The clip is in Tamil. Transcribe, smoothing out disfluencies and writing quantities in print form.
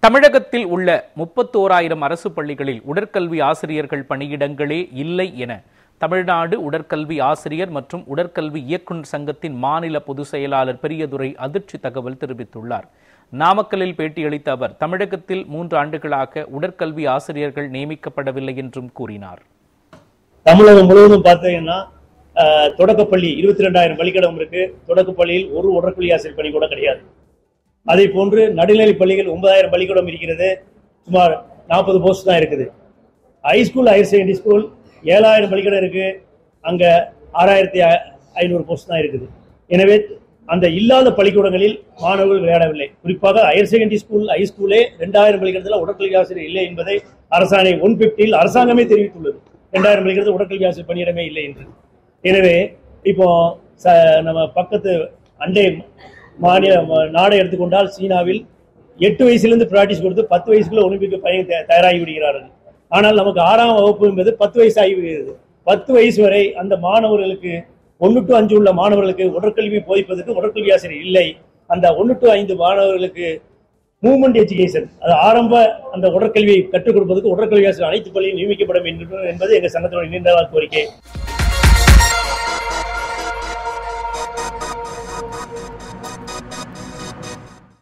தமிழகத்தில் உள்ள 31,000 அரசு பள்ளிகளில் உடற்கல்வி ஆசிரியர்கள் பணியிடங்களே இல்லை என தமிழ்நாடு உடற்கல்வி ஆசிரியர் மற்றும் உடற்கல்வி இயக்குநர் சங்கத்தின் மாநில பொதுச் செயலாளர் பெரியதுரை அதிர்ச்சி தகவல் தெரிவித்துள்ளார். நாமக்கல்லில் பேட்டியளித்த அவர், தமிழகத்தில் 3 ஆண்டுகளாக உடற்கல்வி ஆசிரியர்கள் நியமிக்கப்படவில்லை என்றும் கூறினார். தமிழகம் முழுவதும் பார்த்தீங்கன்னா தொடக்கப்பள்ளி 22,000 பள்ளிக்கூடம் இருக்கு. தொடக்கப்பள்ளியில் ஒரு உடற்கல்வி ஆசிரியர் பணி கூட கிடையாது. அதே போன்று நடுநிலை பள்ளிகள் 9,000 பள்ளிக்கூடம் இருக்கிறது. சுமார் 40 போஸ்ட் தான் இருக்குது. ஹைஸ்கூல், ஹையர் செகண்டரி ஸ்கூல் 7,000 பள்ளிக்கூடம் இருக்கு. அங்க 6,500 போஸ்ட் தான் இருக்குது. எனவே அந்த இல்லாத பள்ளிக்கூடங்களில் மாணவர்கள் விளையாடவில்லை. குறிப்பாக ஹையர் செகண்டரி ஸ்கூல், ஹைஸ்கூலே 2,000 பள்ளிக்கூடத்தில் உடற்கல்வி ஆசிரியர் இல்லை என்பதை அரசாணை 150 அரசாங்கமே தெரிவித்துள்ளது. 2,000 பள்ளிக்கூடத்தில் உடற்கல்வி ஆசிரியர் பணியிடமே இல்லை என்று. எனவே இப்போ நம்ம பக்கத்து அண்டை மாநில நாடை எடுத்துக்கொண்டால் சீனாவில் 8 வயசுலேருந்து பிராக்டிஸ் கொடுத்து 10 வயசுக்குள்ள ஒலிம்பிக் பையன் தயாராகி விடுகிறார்கள். ஆனால் நமக்கு 6ஆம் வகுப்பு என்பது 10 வயசு ஆகிவிடுகிறது. 10 வயசு வரை அந்த மாணவர்களுக்கு 1 to 5 உள்ள மாணவர்களுக்கு உடற்கல்வி போதிப்பதற்கு உடற்கல்வி ஆசிரியர் இல்லை. அந்த 1 to 5 மாணவர்களுக்கு மூவ்மெண்ட் எஜுகேஷன், அது ஆரம்ப அந்த உடற்கல்வியை கற்றுக் கொடுப்பதற்கு உடற்கல்வி ஆசிரியர் அனைத்து பள்ளியில் நியமிக்கப்பட வேண்டும் என்பது எங்கள் சங்கத்தினுடைய நீண்ட நாள் கோரிக்கை.